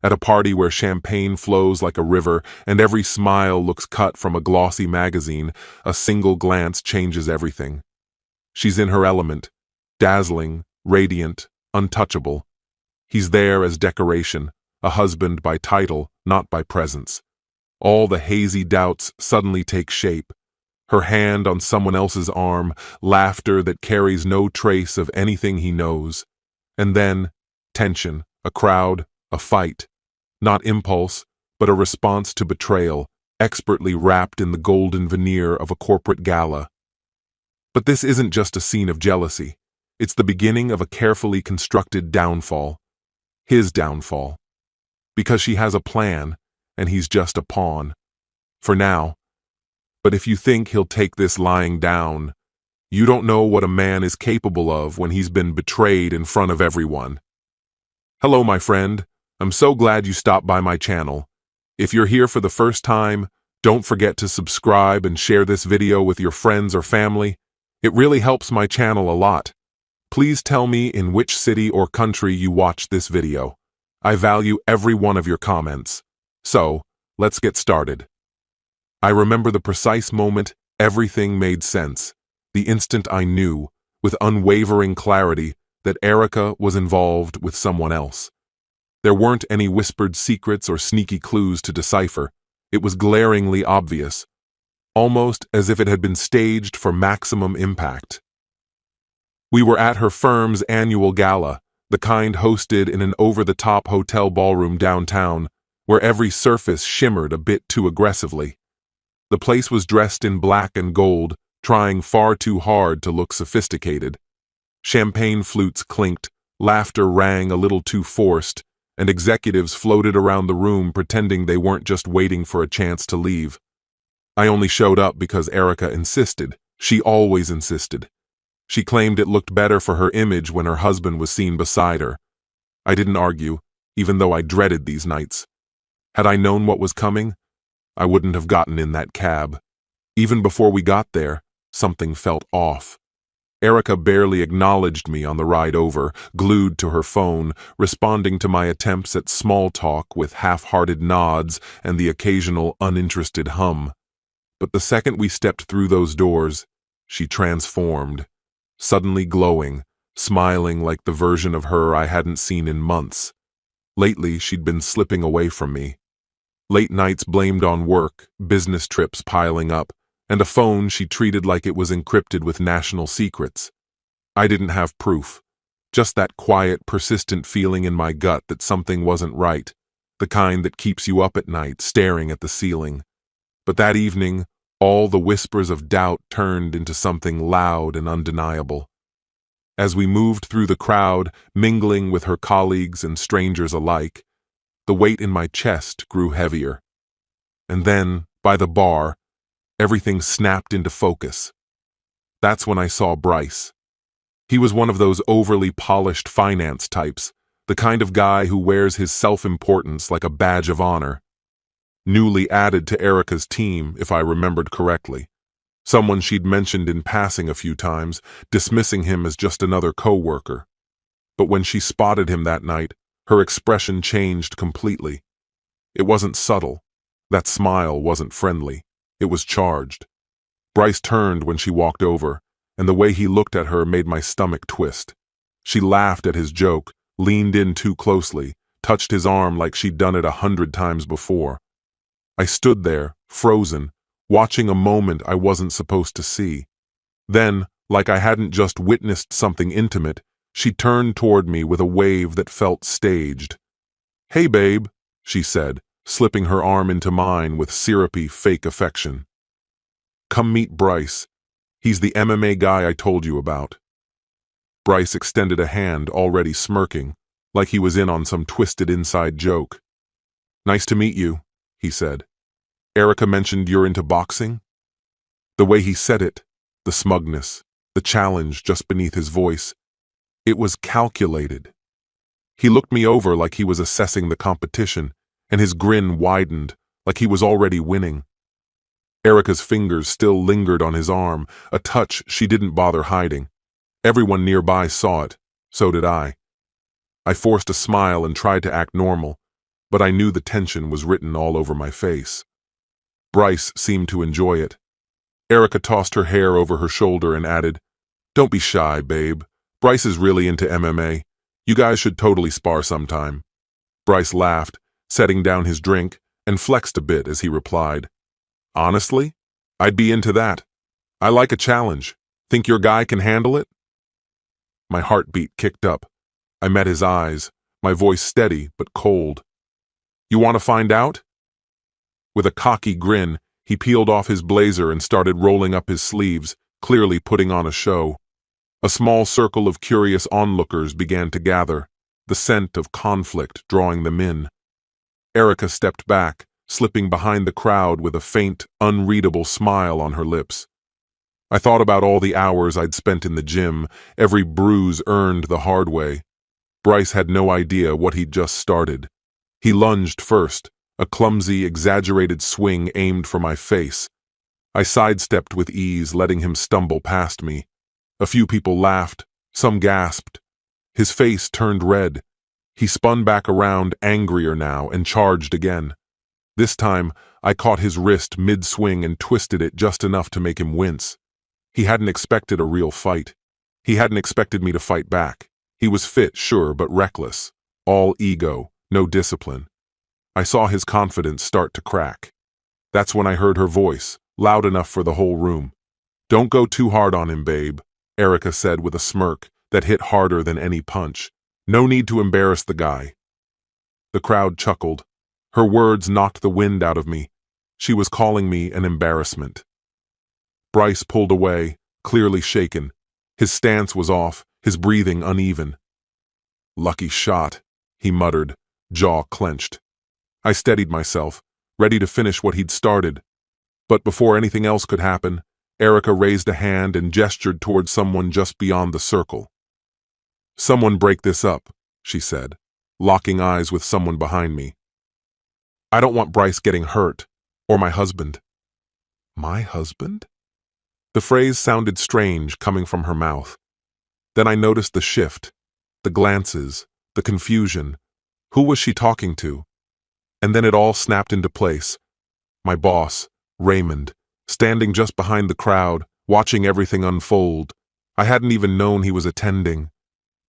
At a party where champagne flows like a river and every smile looks cut from a glossy magazine, a single glance changes everything. She's in her element, dazzling, radiant, untouchable. He's there as decoration, a husband by title, not by presence. All the hazy doubts suddenly take shape. Her hand on someone else's arm, laughter that carries no trace of anything he knows. And then, tension, a crowd, a fight. Not impulse, but a response to betrayal, expertly wrapped in the golden veneer of a corporate gala. But this isn't just a scene of jealousy. It's the beginning of a carefully constructed downfall. His downfall. Because she has a plan, and he's just a pawn. For now. But if you think he'll take this lying down, you don't know what a man is capable of when he's been betrayed in front of everyone. Hello, my friend. I'm so glad you stopped by my channel. If you're here for the first time, don't forget to subscribe and share this video with your friends or family. It really helps my channel a lot. Please tell me in which city or country you watched this video. I value every one of your comments. So, let's get started. I remember the precise moment everything made sense, the instant I knew, with unwavering clarity, that Erica was involved with someone else. There weren't any whispered secrets or sneaky clues to decipher. It was glaringly obvious, almost as if it had been staged for maximum impact. We were at her firm's annual gala, the kind hosted in an over-the-top hotel ballroom downtown, where every surface shimmered a bit too aggressively. The place was dressed in black and gold, trying far too hard to look sophisticated. Champagne flutes clinked, laughter rang a little too forced, and executives floated around the room pretending they weren't just waiting for a chance to leave. I only showed up because Erica insisted. She always insisted. She claimed it looked better for her image when her husband was seen beside her. I didn't argue, even though I dreaded these nights. Had I known what was coming, I wouldn't have gotten in that cab. Even before we got there, something felt off. Erica barely acknowledged me on the ride over, glued to her phone, responding to my attempts at small talk with half-hearted nods and the occasional uninterested hum. But the second we stepped through those doors, she transformed, suddenly glowing, smiling like the version of her I hadn't seen in months. Lately, she'd been slipping away from me. Late nights blamed on work, business trips piling up, and a phone she treated like it was encrypted with national secrets. I didn't have proof, just that quiet, persistent feeling in my gut that something wasn't right, the kind that keeps you up at night, staring at the ceiling. But that evening, all the whispers of doubt turned into something loud and undeniable. As we moved through the crowd, mingling with her colleagues and strangers alike, the weight in my chest grew heavier. And then, by the bar, everything snapped into focus. That's when I saw Bryce. He was one of those overly polished finance types, the kind of guy who wears his self-importance like a badge of honor. Newly added to Erica's team, if I remembered correctly. Someone she'd mentioned in passing a few times, dismissing him as just another co-worker. But when she spotted him that night, her expression changed completely. It wasn't subtle. That smile wasn't friendly. It was charged. Bryce turned when she walked over, and the way he looked at her made my stomach twist. She laughed at his joke, leaned in too closely, touched his arm like she'd done it 100 times before. I stood there, frozen, watching a moment I wasn't supposed to see. Then, like I hadn't just witnessed something intimate, she turned toward me with a wave that felt staged. "Hey, babe," she said, slipping her arm into mine with syrupy, fake affection. "Come meet Bryce. He's the MMA guy I told you about." Bryce extended a hand, already smirking, like he was in on some twisted inside joke. "Nice to meet you," he said. "Erica mentioned you're into boxing?" The way he said it, the smugness, the challenge just beneath his voice, it was calculated. He looked me over like he was assessing the competition, and his grin widened, like he was already winning. Erica's fingers still lingered on his arm, a touch she didn't bother hiding. Everyone nearby saw it, so did I. I forced a smile and tried to act normal, but I knew the tension was written all over my face. Bryce seemed to enjoy it. Erica tossed her hair over her shoulder and added, "Don't be shy, babe. Bryce is really into MMA. You guys should totally spar sometime." Bryce laughed, setting down his drink, and flexed a bit as he replied, "Honestly, I'd be into that. I like a challenge. Think your guy can handle it?" My heartbeat kicked up. I met his eyes, my voice steady but cold. "You want to find out?" With a cocky grin, he peeled off his blazer and started rolling up his sleeves, clearly putting on a show. A small circle of curious onlookers began to gather, the scent of conflict drawing them in. Erica stepped back, slipping behind the crowd with a faint, unreadable smile on her lips. I thought about all the hours I'd spent in the gym, every bruise earned the hard way. Bryce had no idea what he'd just started. He lunged first, a clumsy, exaggerated swing aimed for my face. I sidestepped with ease, letting him stumble past me. A few people laughed, some gasped. His face turned red. He spun back around, angrier now, and charged again. This time, I caught his wrist mid-swing and twisted it just enough to make him wince. He hadn't expected a real fight. He hadn't expected me to fight back. He was fit, sure, but reckless. All ego, no discipline. I saw his confidence start to crack. That's when I heard her voice, loud enough for the whole room. "Don't go too hard on him, babe," Erica said with a smirk that hit harder than any punch. "No need to embarrass the guy." The crowd chuckled. Her words knocked the wind out of me. She was calling me an embarrassment. Bryce pulled away, clearly shaken. His stance was off, his breathing uneven. "Lucky shot," he muttered, jaw clenched. I steadied myself, ready to finish what he'd started. But before anything else could happen, Erica raised a hand and gestured toward someone just beyond the circle. "Someone break this up," she said, locking eyes with someone behind me. "I don't want Bryce getting hurt, or my husband." My husband? The phrase sounded strange coming from her mouth. Then I noticed the shift, the glances, the confusion. Who was she talking to? And then it all snapped into place. My boss, Raymond, standing just behind the crowd, watching everything unfold. I hadn't even known he was attending.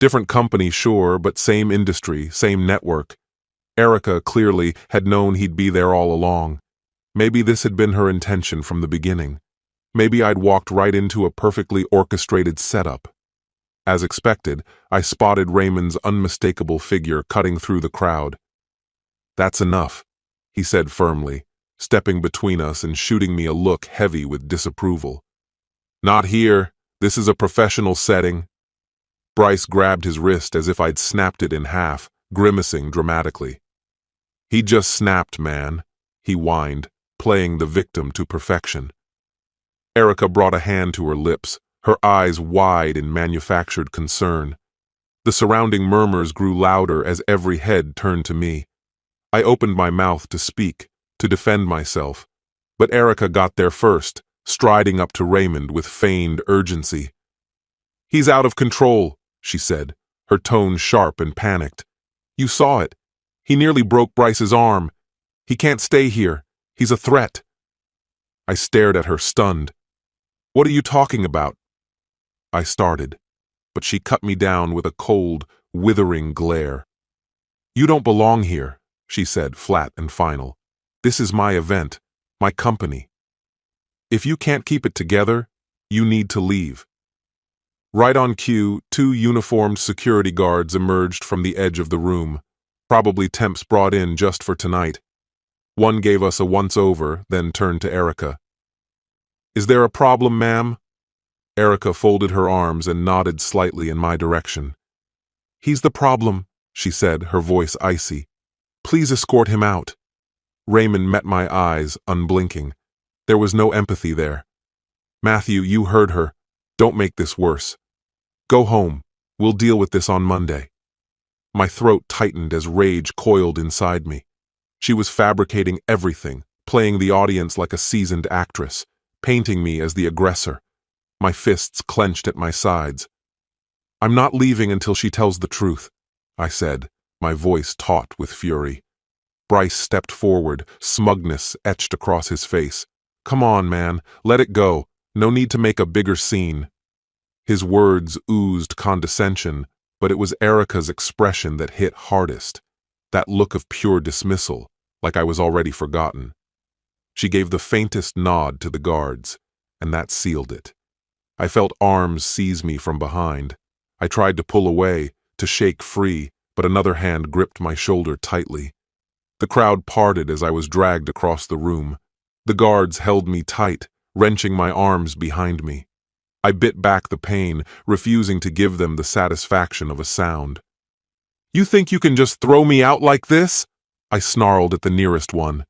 Different company, sure, but same industry, same network. Erica, clearly, had known he'd be there all along. Maybe this had been her intention from the beginning. Maybe I'd walked right into a perfectly orchestrated setup. As expected, I spotted Raymond's unmistakable figure cutting through the crowd. "That's enough," he said firmly, stepping between us and shooting me a look heavy with disapproval. "Not here. This is a professional setting." Bryce grabbed his wrist as if I'd snapped it in half, grimacing dramatically. "He just snapped, man," he whined, playing the victim to perfection. Erica brought a hand to her lips, her eyes wide in manufactured concern. The surrounding murmurs grew louder as every head turned to me. I opened my mouth to speak, to defend myself, but Erica got there first, striding up to Raymond with feigned urgency. "He's out of control," she said, her tone sharp and panicked. "You saw it. He nearly broke Bryce's arm. He can't stay here. He's a threat." I stared at her, stunned. "What are you talking about?" I started, but she cut me down with a cold, withering glare. "You don't belong here," she said, flat and final. "This is my event, my company. If you can't keep it together, you need to leave." Right on cue, 2 uniformed security guards emerged from the edge of the room, probably temps brought in just for tonight. One gave us a once-over, then turned to Erica. "Is there a problem, ma'am?" Erica folded her arms and nodded slightly in my direction. "He's the problem," she said, her voice icy. "Please escort him out." Raymond met my eyes, unblinking. There was no empathy there. "Matthew, you heard her. Don't make this worse. Go home. We'll deal with this on Monday." My throat tightened as rage coiled inside me. She was fabricating everything, playing the audience like a seasoned actress, painting me as the aggressor. My fists clenched at my sides. "I'm not leaving until she tells the truth," I said, my voice taut with fury. Bryce stepped forward, smugness etched across his face. "Come on, man, let it go. No need to make a bigger scene." His words oozed condescension, but it was Erica's expression that hit hardest. That look of pure dismissal, like I was already forgotten. She gave the faintest nod to the guards, and that sealed it. I felt arms seize me from behind. I tried to pull away, to shake free, but another hand gripped my shoulder tightly. The crowd parted as I was dragged across the room. The guards held me tight, wrenching my arms behind me. I bit back the pain, refusing to give them the satisfaction of a sound. "You think you can just throw me out like this?" I snarled at the nearest one.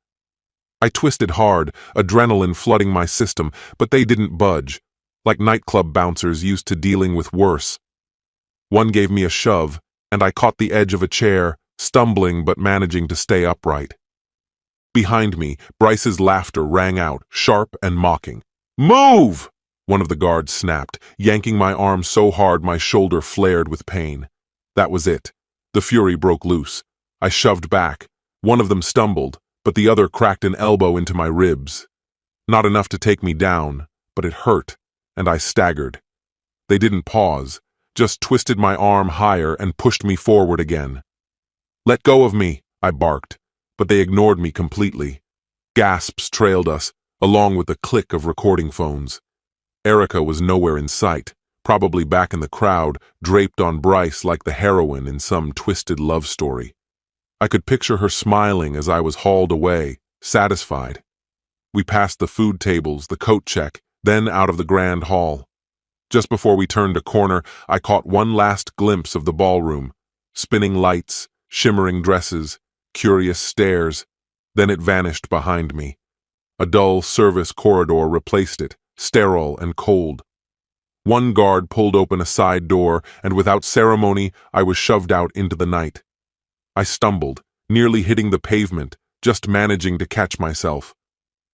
I twisted hard, adrenaline flooding my system, but they didn't budge, like nightclub bouncers used to dealing with worse. One gave me a shove, and I caught the edge of a chair, stumbling but managing to stay upright. Behind me, Bryce's laughter rang out, sharp and mocking. "Move!" one of the guards snapped, yanking my arm so hard my shoulder flared with pain. That was it. The fury broke loose. I shoved back. One of them stumbled, but the other cracked an elbow into my ribs. Not enough to take me down, but it hurt, and I staggered. They didn't pause, just twisted my arm higher and pushed me forward again. "Let go of me," I barked, but they ignored me completely. Gasps trailed us, along with the click of recording phones. Erica was nowhere in sight, probably back in the crowd, draped on Bryce like the heroine in some twisted love story. I could picture her smiling as I was hauled away, satisfied. We passed the food tables, the coat check, then out of the grand hall. Just before we turned a corner, I caught one last glimpse of the ballroom. Spinning lights, shimmering dresses, curious stares. Then it vanished behind me. A dull service corridor replaced it, sterile and cold. One guard pulled open a side door, and without ceremony, I was shoved out into the night. I stumbled, nearly hitting the pavement, just managing to catch myself.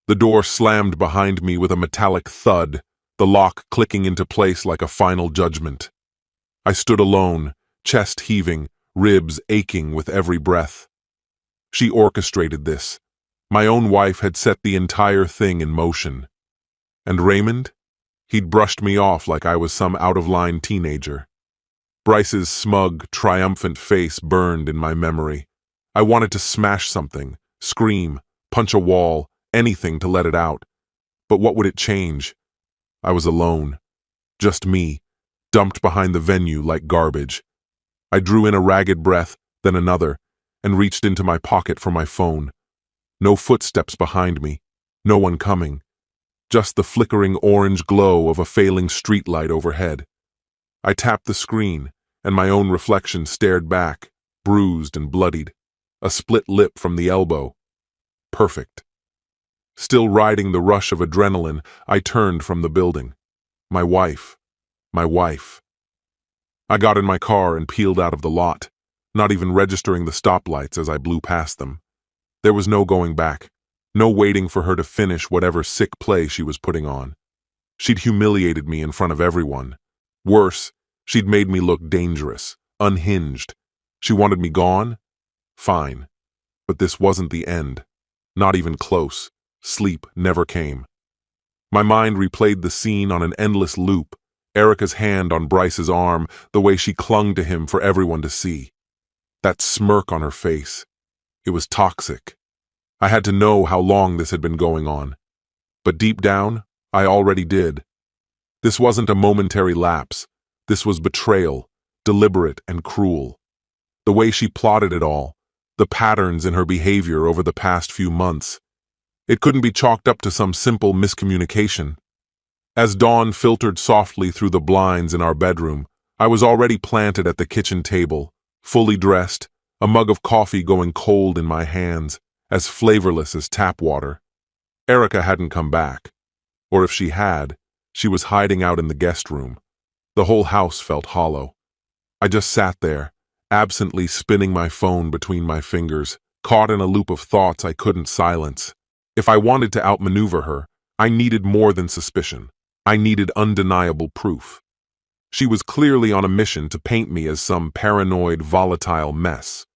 The door slammed behind me with a metallic thud, the lock clicking into place like a final judgment. I stood alone, chest heaving, ribs aching with every breath. She orchestrated this. My own wife had set the entire thing in motion. And Raymond? He'd brushed me off like I was some out-of-line teenager. Bryce's smug, triumphant face burned in my memory. I wanted to smash something, scream, punch a wall, anything to let it out. But what would it change? I was alone. Just me, dumped behind the venue like garbage. I drew in a ragged breath, then another, and reached into my pocket for my phone. No footsteps behind me, no one coming. Just the flickering orange glow of a failing streetlight overhead. I tapped the screen, and my own reflection stared back, bruised and bloodied. A split lip from the elbow. Perfect. Still riding the rush of adrenaline, I turned from the building. My wife. My wife. I got in my car and peeled out of the lot, not even registering the stoplights as I blew past them. There was no going back. No waiting for her to finish whatever sick play she was putting on. She'd humiliated me in front of everyone. Worse, she'd made me look dangerous, unhinged. She wanted me gone? Fine. But this wasn't the end. Not even close. Sleep never came. My mind replayed the scene on an endless loop, Erica's hand on Bryce's arm, the way she clung to him for everyone to see. That smirk on her face. It was toxic. I had to know how long this had been going on. But deep down, I already did. This wasn't a momentary lapse. This was betrayal, deliberate and cruel. The way she plotted it all, the patterns in her behavior over the past few months. It couldn't be chalked up to some simple miscommunication. As dawn filtered softly through the blinds in our bedroom, I was already planted at the kitchen table, fully dressed, a mug of coffee going cold in my hands, as flavorless as tap water. Erica hadn't come back. Or if she had, she was hiding out in the guest room. The whole house felt hollow. I just sat there, absently spinning my phone between my fingers, caught in a loop of thoughts I couldn't silence. If I wanted to outmaneuver her, I needed more than suspicion. I needed undeniable proof. She was clearly on a mission to paint me as some paranoid, volatile mess.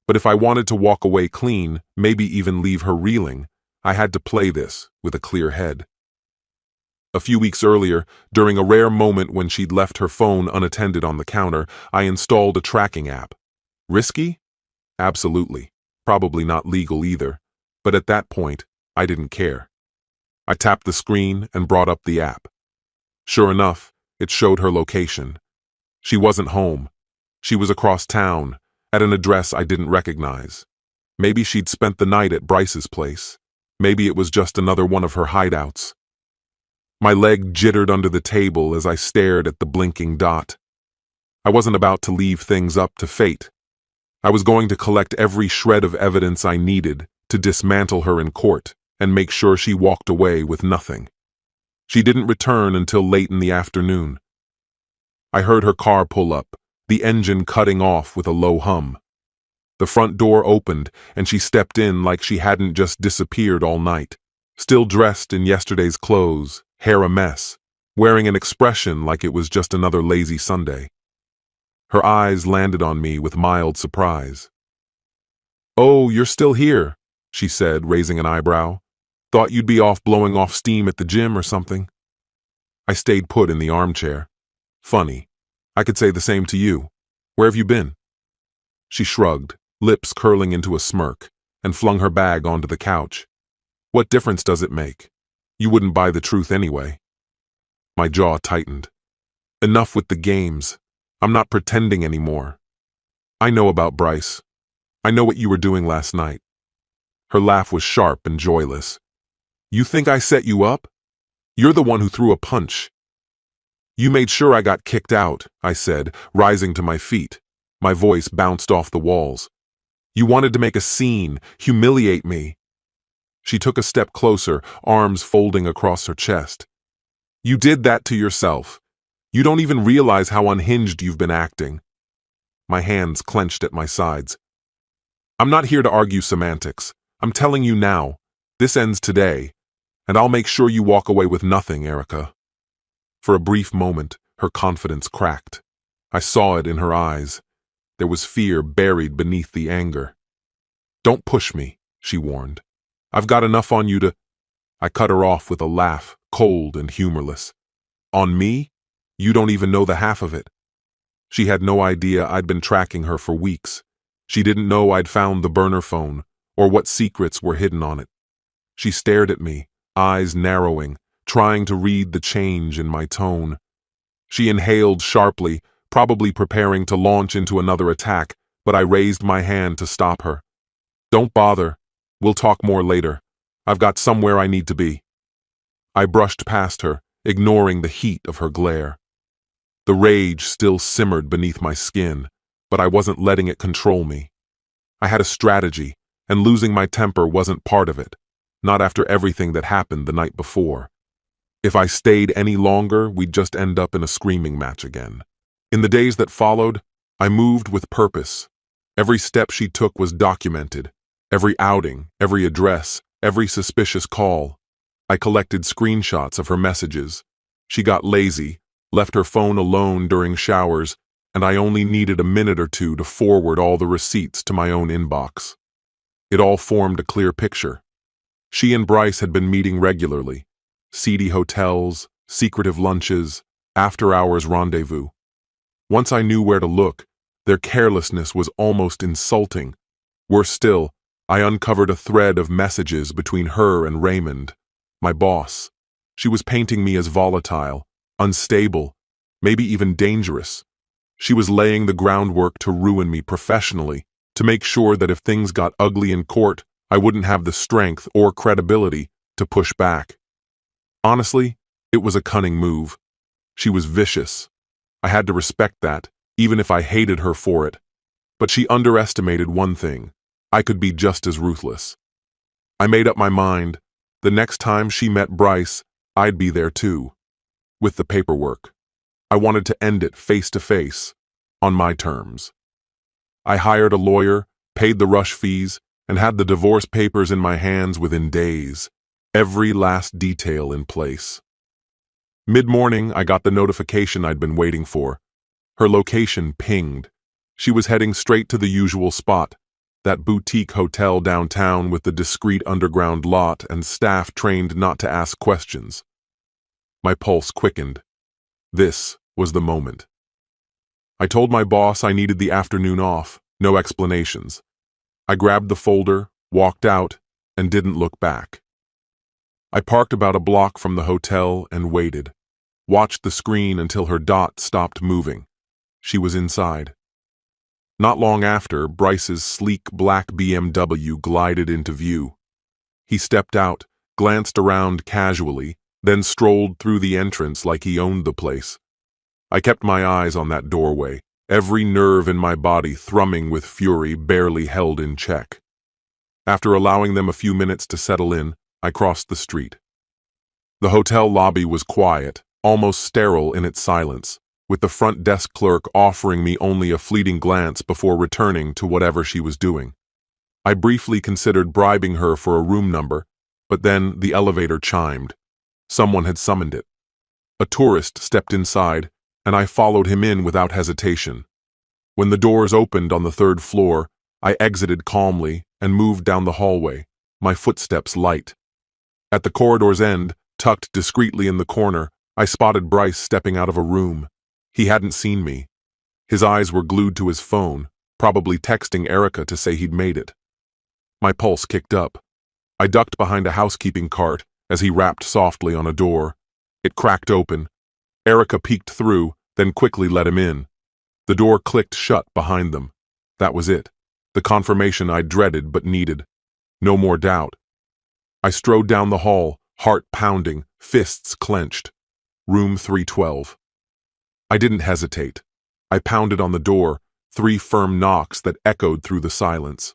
But if I wanted to walk away clean, maybe even leave her reeling, I had to play this with a clear head. A few weeks earlier, during a rare moment when she'd left her phone unattended on the counter, I installed a tracking app. Risky? Absolutely. Probably not legal either. But at that point, I didn't care. I tapped the screen and brought up the app. Sure enough, it showed her location. She wasn't home. She was across town, at an address I didn't recognize. Maybe she'd spent the night at Bryce's place. Maybe it was just another one of her hideouts. My leg jittered under the table as I stared at the blinking dot. I wasn't about to leave things up to fate. I was going to collect every shred of evidence I needed to dismantle her in court and make sure she walked away with nothing. She didn't return until late in the afternoon. I heard her car pull up, the engine cutting off with a low hum. The front door opened, and she stepped in like she hadn't just disappeared all night, still dressed in yesterday's clothes, hair a mess, wearing an expression like it was just another lazy Sunday. Her eyes landed on me with mild surprise. "Oh, you're still here," she said, raising an eyebrow. "Thought you'd be off blowing off steam at the gym or something." I stayed put in the armchair. "Funny. I could say the same to you. Where have you been?" She shrugged, lips curling into a smirk, and flung her bag onto the couch. "What difference does it make? You wouldn't buy the truth anyway." My jaw tightened. Enough with the games. I'm not pretending anymore. I know about Bryce. I know what you were doing last night. Her laugh was sharp and joyless. "You think I set you up? You're the one who threw a punch." "You made sure I got kicked out," I said, rising to my feet. My voice bounced off the walls. "You wanted to make a scene, humiliate me." She took a step closer, arms folding across her chest. "You did that to yourself. You don't even realize how unhinged you've been acting." My hands clenched at my sides. "I'm not here to argue semantics. I'm telling you now. This ends today, and I'll make sure you walk away with nothing, Erica." For a brief moment, her confidence cracked. I saw it in her eyes. There was fear buried beneath the anger. "Don't push me," she warned. "I've got enough on you to—" I cut her off with a laugh, cold and humorless. "On me? You don't even know the half of it." She had no idea I'd been tracking her for weeks. She didn't know I'd found the burner phone, or what secrets were hidden on it. She stared at me, eyes narrowing, trying to read the change in my tone. She inhaled sharply, probably preparing to launch into another attack, but I raised my hand to stop her. "Don't bother. We'll talk more later. I've got somewhere I need to be." I brushed past her, ignoring the heat of her glare. The rage still simmered beneath my skin, but I wasn't letting it control me. I had a strategy, and losing my temper wasn't part of it, not after everything that happened the night before. If I stayed any longer, we'd just end up in a screaming match again. In the days that followed, I moved with purpose. Every step she took was documented. Every outing, every address, every suspicious call. I collected screenshots of her messages. She got lazy, left her phone alone during showers, and I only needed a minute or two to forward all the receipts to my own inbox. It all formed a clear picture. She and Bryce had been meeting regularly. Seedy hotels, secretive lunches, after-hours rendezvous. Once I knew where to look, their carelessness was almost insulting. Worse still, I uncovered a thread of messages between her and Raymond, my boss. She was painting me as volatile, unstable, maybe even dangerous. She was laying the groundwork to ruin me professionally, to make sure that if things got ugly in court, I wouldn't have the strength or credibility to push back. Honestly, it was a cunning move. She was vicious. I had to respect that, even if I hated her for it. But she underestimated one thing. I could be just as ruthless. I made up my mind. The next time she met Bryce, I'd be there too. With the paperwork. I wanted to end it face to face, on my terms. I hired a lawyer, paid the rush fees, and had the divorce papers in my hands within days. Every last detail in place. Mid-morning, I got the notification I'd been waiting for. Her location pinged. She was heading straight to the usual spot. that boutique hotel downtown with the discreet underground lot and staff trained not to ask questions. My pulse quickened. This was the moment. I told my boss I needed the afternoon off, no explanations. I grabbed the folder, walked out, and didn't look back. I parked about a block from the hotel and waited, watched the screen until her dot stopped moving. She was inside. Not long after, Bryce's sleek black BMW glided into view. He stepped out, glanced around casually, then strolled through the entrance like he owned the place. I kept my eyes on that doorway, every nerve in my body thrumming with fury barely held in check. After allowing them a few minutes to settle in, I crossed the street. The hotel lobby was quiet, almost sterile in its silence, with the front desk clerk offering me only a fleeting glance before returning to whatever she was doing. I briefly considered bribing her for a room number, but then the elevator chimed. Someone had summoned it. A tourist stepped inside, and I followed him in without hesitation. When the doors opened on the third floor, I exited calmly and moved down the hallway, my footsteps light. At the corridor's end, tucked discreetly in the corner, I spotted Bryce stepping out of a room. He hadn't seen me. His eyes were glued to his phone, probably texting Erica to say he'd made it. My pulse kicked up. I ducked behind a housekeeping cart as he rapped softly on a door. It cracked open. Erica peeked through, then quickly let him in. The door clicked shut behind them. That was it. The confirmation I dreaded but needed. No more doubt. I strode down the hall, heart pounding, fists clenched. Room 312. I didn't hesitate. I pounded on the door, 3 firm knocks that echoed through the silence.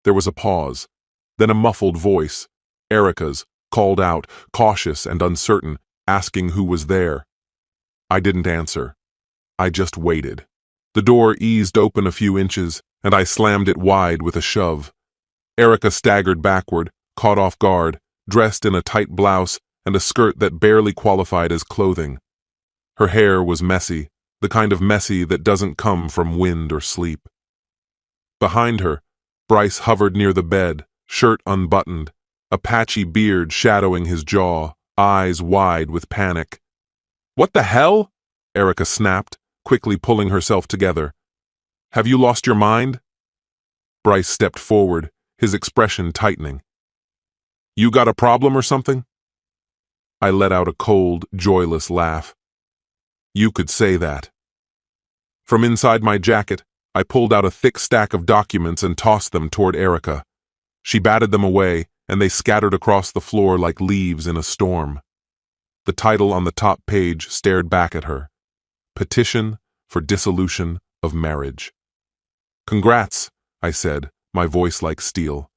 There was a pause, then a muffled voice, Erica's, called out, cautious and uncertain, asking who was there. I didn't answer. I just waited. The door eased open a few inches, and I slammed it wide with a shove. Erica staggered backward, caught off guard, dressed in a tight blouse and a skirt that barely qualified as clothing. Her hair was messy, the kind of messy that doesn't come from wind or sleep. Behind her, Bryce hovered near the bed, shirt unbuttoned, a patchy beard shadowing his jaw, eyes wide with panic. "What the hell?" Erica snapped, quickly pulling herself together. "Have you lost your mind?" Bryce stepped forward, his expression tightening. "You got a problem or something?" I let out a cold, joyless laugh. "You could say that." From inside my jacket, I pulled out a thick stack of documents and tossed them toward Erica. She batted them away, and they scattered across the floor like leaves in a storm. The title on the top page stared back at her. Petition for Dissolution of Marriage. "Congrats," I said, my voice like steel.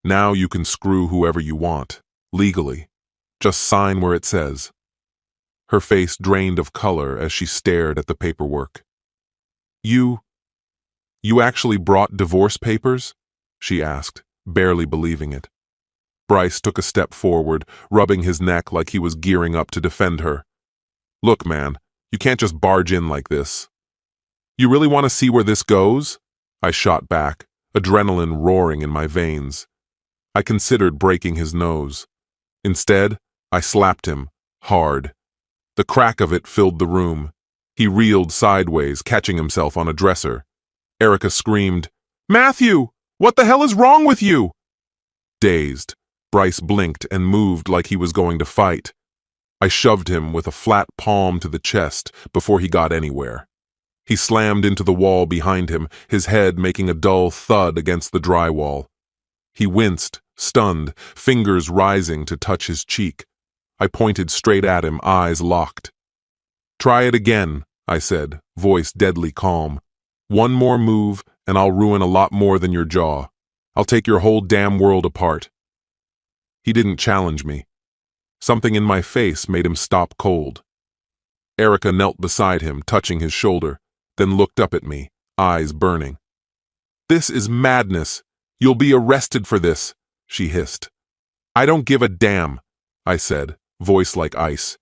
"Now you can screw whoever you want, legally. Just sign where it says." Her face drained of color as she stared at the paperwork. You actually brought divorce papers?" she asked, barely believing it. Bryce took a step forward, rubbing his neck like he was gearing up to defend her. "Look, man, you can't just barge in like this." "You really want to see where this goes?" I shot back, adrenaline roaring in my veins. I considered breaking his nose. Instead, I slapped him, hard. The crack of it filled the room. He reeled sideways, catching himself on a dresser. Erica screamed, "Matthew! What the hell is wrong with you?" Dazed, Bryce blinked and moved like he was going to fight. I shoved him with a flat palm to the chest before he got anywhere. He slammed into the wall behind him, his head making a dull thud against the drywall. He winced, stunned, fingers rising to touch his cheek. I pointed straight at him, eyes locked. "Try it again," I said, voice deadly calm. "One more move, and I'll ruin a lot more than your jaw. I'll take your whole damn world apart." He didn't challenge me. Something in my face made him stop cold. Erica knelt beside him, touching his shoulder, then looked up at me, eyes burning. "This is madness. You'll be arrested for this," she hissed. "I don't give a damn," I said, voice like ice.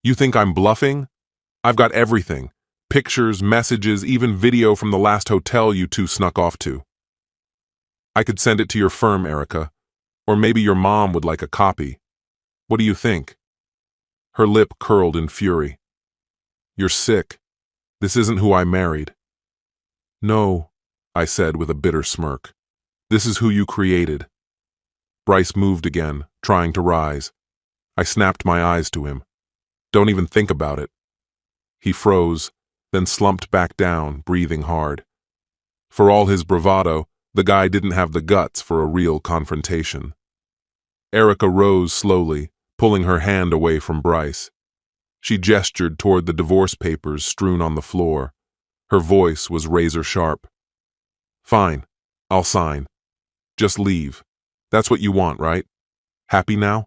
"You think I'm bluffing? I've got everything. Pictures, messages, even video from the last hotel you two snuck off to." I could send it to your firm, Erica. Or maybe your mom would like a copy. What do you think? Her lip curled in fury. You're sick. This isn't who I married. No, I said with a bitter smirk. This is who you created. Bryce moved again, trying to rise. I snapped my eyes to him. Don't even think about it. He froze, then slumped back down, breathing hard. For all his bravado, the guy didn't have the guts for a real confrontation. Erica rose slowly, pulling her hand away from Bryce. She gestured toward the divorce papers strewn on the floor. Her voice was razor-sharp. Fine, I'll sign. Just leave. That's what you want, right? Happy now?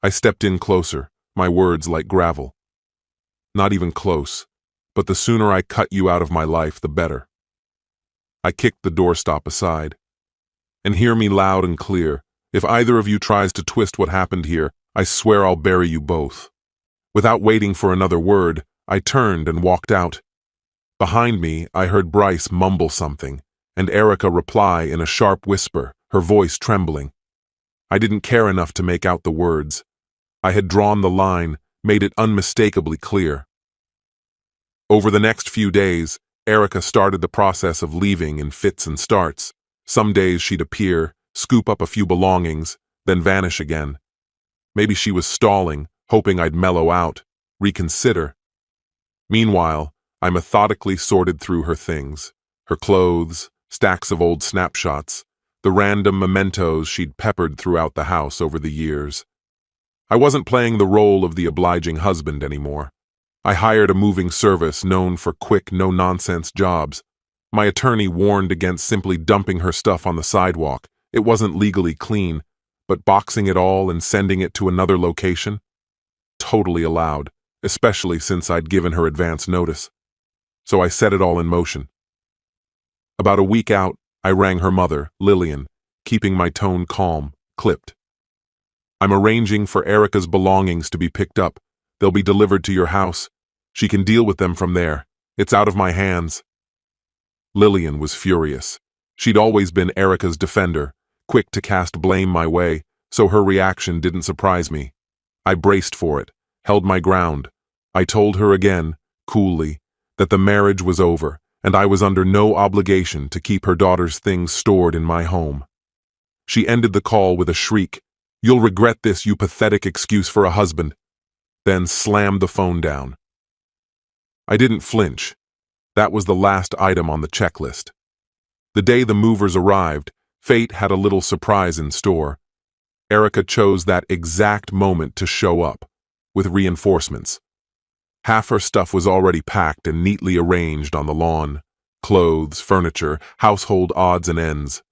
I stepped in closer, my words like gravel. Not even close, but the sooner I cut you out of my life, the better. I kicked the doorstop aside. And hear me loud and clear. If either of you tries to twist what happened here, I swear I'll bury you both. Without waiting for another word, I turned and walked out. Behind me, I heard Bryce mumble something, and Erica reply in a sharp whisper, her voice trembling. I didn't care enough to make out the words. I had drawn the line, made it unmistakably clear. Over the next few days, Erica started the process of leaving in fits and starts. Some days she'd appear, scoop up a few belongings, then vanish again. Maybe she was stalling, hoping I'd mellow out, reconsider. Meanwhile, I methodically sorted through her things, her clothes, stacks of old snapshots, the random mementos she'd peppered throughout the house over the years. I wasn't playing the role of the obliging husband anymore. I hired a moving service known for quick, no-nonsense jobs. My attorney warned against simply dumping her stuff on the sidewalk. It wasn't legally clean, but boxing it all and sending it to another location? Totally allowed, especially since I'd given her advance notice. So I set it all in motion. About a week out, I rang her mother, Lillian, keeping my tone calm, clipped. I'm arranging for Erica's belongings to be picked up. They'll be delivered to your house. She can deal with them from there. It's out of my hands. Lillian was furious. She'd always been Erica's defender, quick to cast blame my way, so her reaction didn't surprise me. I braced for it, held my ground. I told her again, coolly, that the marriage was over, and I was under no obligation to keep her daughter's things stored in my home. She ended the call with a shriek. You'll regret this, you pathetic excuse for a husband. Then slammed the phone down. I didn't flinch. That was the last item on the checklist. The day the movers arrived, fate had a little surprise in store. Erica chose that exact moment to show up, with reinforcements. Half her stuff was already packed and neatly arranged on the lawn. Clothes, furniture, household odds and ends.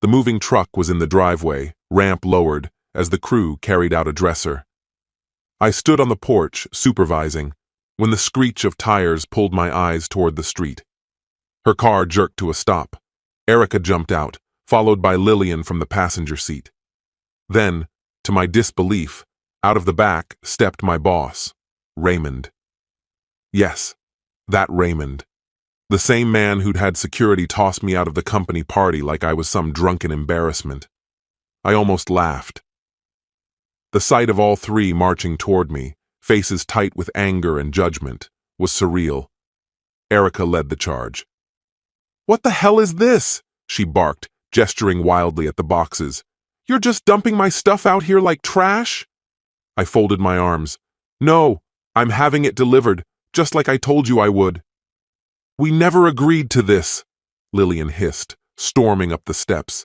The moving truck was in the driveway, ramp lowered, as the crew carried out a dresser. I stood on the porch, supervising, when the screech of tires pulled my eyes toward the street. Her car jerked to a stop. Erica jumped out, followed by Lillian from the passenger seat. Then, to my disbelief, out of the back stepped my boss, Raymond. Yes, that Raymond. The same man who'd had security toss me out of the company party like I was some drunken embarrassment. I almost laughed. The sight of all three marching toward me, faces tight with anger and judgment, was surreal. Erica led the charge. "What the hell is this?" she barked, gesturing wildly at the boxes. "You're just dumping my stuff out here like trash?" I folded my arms. "No, I'm having it delivered, just like I told you I would." "We never agreed to this," Lillian hissed, storming up the steps.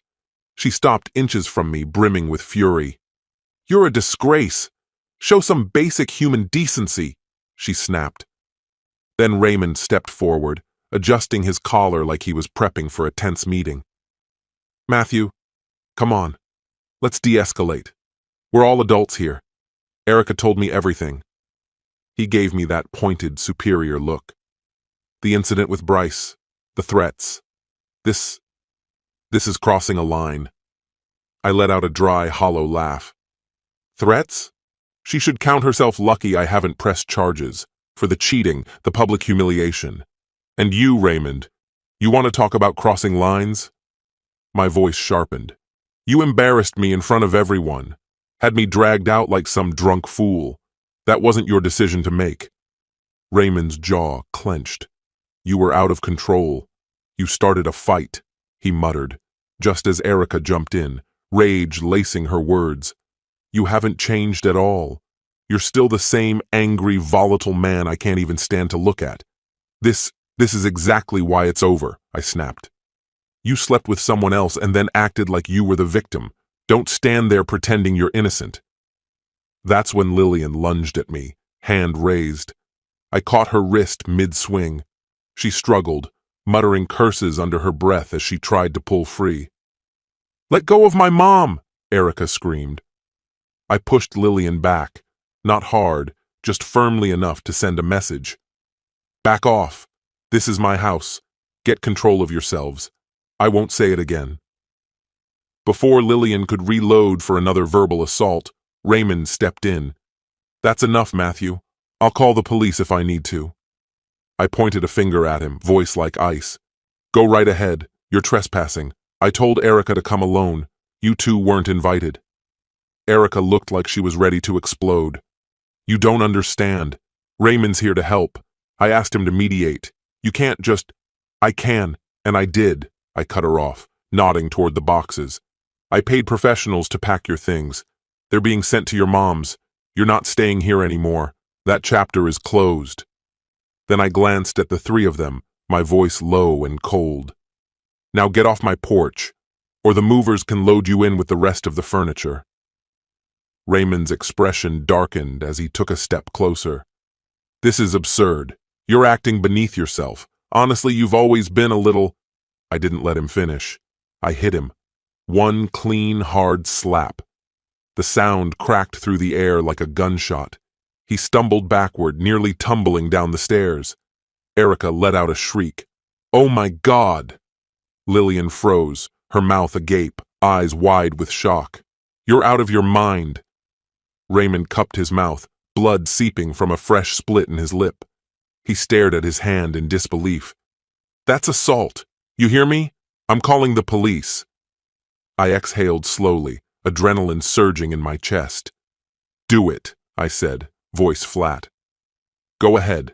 She stopped inches from me, brimming with fury. "You're a disgrace. Show some basic human decency," she snapped. Then Raymond stepped forward, adjusting his collar like he was prepping for a tense meeting. "Matthew, come on. Let's de-escalate. We're all adults here. Erica told me everything." He gave me that pointed, superior look. "The incident with Bryce, the threats. This is crossing a line." I let out a dry, hollow laugh. "Threats? She should count herself lucky I haven't pressed charges for the cheating, the public humiliation. And you, Raymond, you want to talk about crossing lines?" My voice sharpened. You embarrassed me in front of everyone. Had me dragged out like some drunk fool. That wasn't your decision to make. Raymond's jaw clenched. You were out of control. You started a fight, he muttered, just as Erica jumped in, rage lacing her words. You haven't changed at all. You're still the same angry, volatile man I can't even stand to look at. This is exactly why it's over, I snapped. You slept with someone else and then acted like you were the victim. Don't stand there pretending you're innocent. That's when Lillian lunged at me, hand raised. I caught her wrist mid-swing. She struggled, muttering curses under her breath as she tried to pull free. Let go of my mom, Erica screamed. I pushed Lillian back, not hard, just firmly enough to send a message. Back off. This is my house. Get control of yourselves. I won't say it again. Before Lillian could reload for another verbal assault, Raymond stepped in. That's enough, Matthew. I'll call the police if I need to. I pointed a finger at him, voice like ice. Go right ahead. You're trespassing. I told Erica to come alone. You two weren't invited. Erica looked like she was ready to explode. You don't understand. Raymond's here to help. I asked him to mediate. You can't just... I can, and I did. I cut her off, nodding toward the boxes. I paid professionals to pack your things. They're being sent to your mom's. You're not staying here anymore. That chapter is closed. Then I glanced at the three of them, my voice low and cold. Now get off my porch, or the movers can load you in with the rest of the furniture. Raymond's expression darkened as he took a step closer. This is absurd. You're acting beneath yourself. Honestly, you've always been a little... I didn't let him finish. I hit him. One clean, hard slap. The sound cracked through the air like a gunshot. He stumbled backward, nearly tumbling down the stairs. Erica let out a shriek. Oh my God! Lillian froze, her mouth agape, eyes wide with shock. You're out of your mind. Raymond cupped his mouth, blood seeping from a fresh split in his lip. He stared at his hand in disbelief. That's assault. You hear me? I'm calling the police. I exhaled slowly, adrenaline surging in my chest. Do it, I said, voice flat. Go ahead.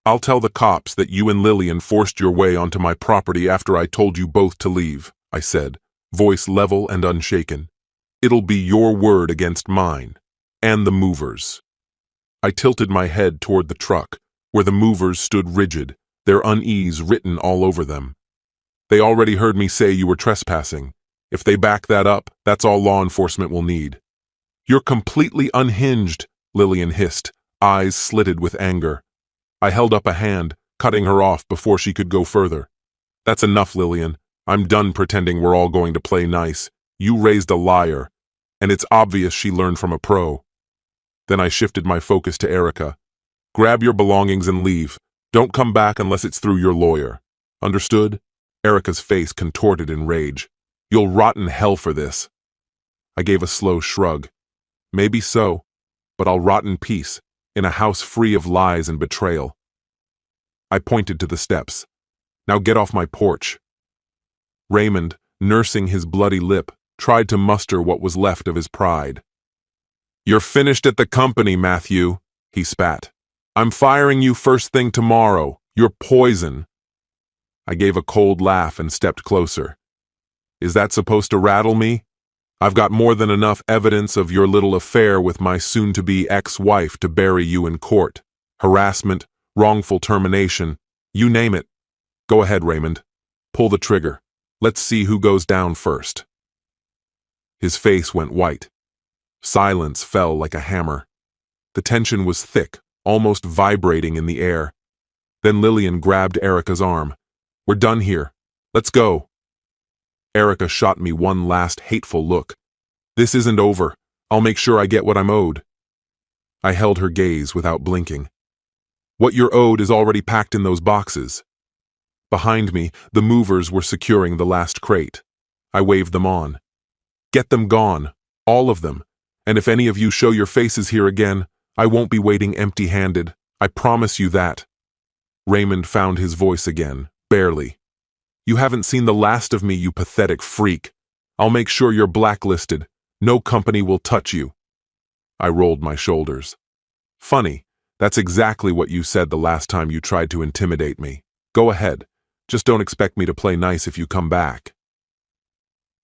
I'll tell the cops that you and Lillian forced your way onto my property after I told you both to leave, I said, voice level and unshaken. It'll be your word against mine, and the movers. I tilted my head toward the truck, where the movers stood rigid, their unease written all over them. They already heard me say you were trespassing. If they back that up, that's all law enforcement will need. You're completely unhinged, Lillian hissed, eyes slitted with anger. I held up a hand, cutting her off before she could go further. That's enough, Lillian. I'm done pretending we're all going to play nice. You raised a liar, and it's obvious she learned from a pro. Then I shifted my focus to Erica. Grab your belongings and leave. Don't come back unless it's through your lawyer. Understood? Erica's face contorted in rage. You'll rot in hell for this. I gave a slow shrug. Maybe so, but I'll rot in peace, in a house free of lies and betrayal. I pointed to the steps. Now get off my porch. Raymond, nursing his bloody lip, tried to muster what was left of his pride. You're finished at the company, Matthew, he spat. I'm firing you first thing tomorrow. You're poison. I gave a cold laugh and stepped closer. Is that supposed to rattle me? I've got more than enough evidence of your little affair with my soon-to-be ex-wife to bury you in court. Harassment, wrongful termination, you name it. Go ahead, Raymond. Pull the trigger. Let's see who goes down first. His face went white. Silence fell like a hammer. The tension was thick, almost vibrating in the air. Then Lillian grabbed Erica's arm. We're done here. Let's go. Erica shot me one last hateful look. This isn't over. I'll make sure I get what I'm owed. I held her gaze without blinking. What you're owed is already packed in those boxes. Behind me, the movers were securing the last crate. I waved them on. Get them gone, all of them. And if any of you show your faces here again, I won't be waiting empty-handed. I promise you that. Raymond found his voice again, barely. You haven't seen the last of me, you pathetic freak. I'll make sure you're blacklisted. No company will touch you. I rolled my shoulders. Funny, that's exactly what you said the last time you tried to intimidate me. Go ahead. Just don't expect me to play nice if you come back.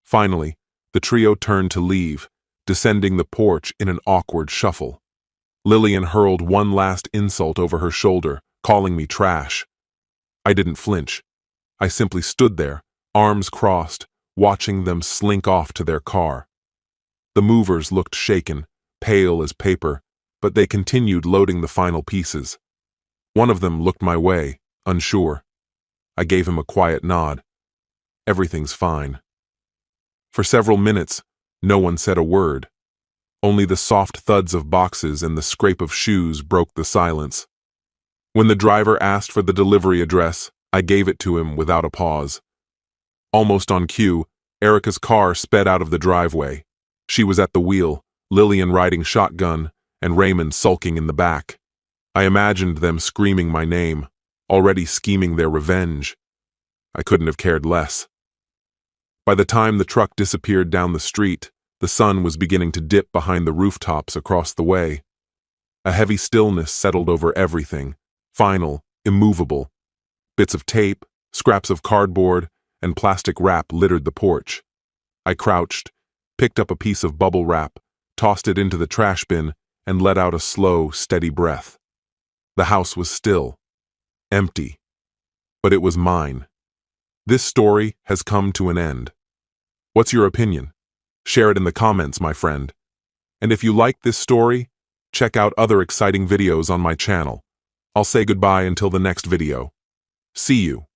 Finally, the trio turned to leave, descending the porch in an awkward shuffle. Lillian hurled one last insult over her shoulder, calling me trash. I didn't flinch. I simply stood there, arms crossed, watching them slink off to their car. The movers looked shaken, pale as paper, but they continued loading the final pieces. One of them looked my way, unsure. I gave him a quiet nod. Everything's fine. For several minutes, no one said a word. Only the soft thuds of boxes and the scrape of shoes broke the silence. When the driver asked for the delivery address, I gave it to him without a pause. Almost on cue, Erica's car sped out of the driveway. She was at the wheel, Lillian riding shotgun, and Raymond sulking in the back. I imagined them screaming my name, already scheming their revenge. I couldn't have cared less. By the time the truck disappeared down the street, the sun was beginning to dip behind the rooftops across the way. A heavy stillness settled over everything, final, immovable. Bits of tape, scraps of cardboard, and plastic wrap littered the porch. I crouched, picked up a piece of bubble wrap, tossed it into the trash bin, and let out a slow, steady breath. The house was still, empty, but it was mine. This story has come to an end. What's your opinion? Share it in the comments, my friend. And if you like this story, check out other exciting videos on my channel. I'll say goodbye until the next video. See you.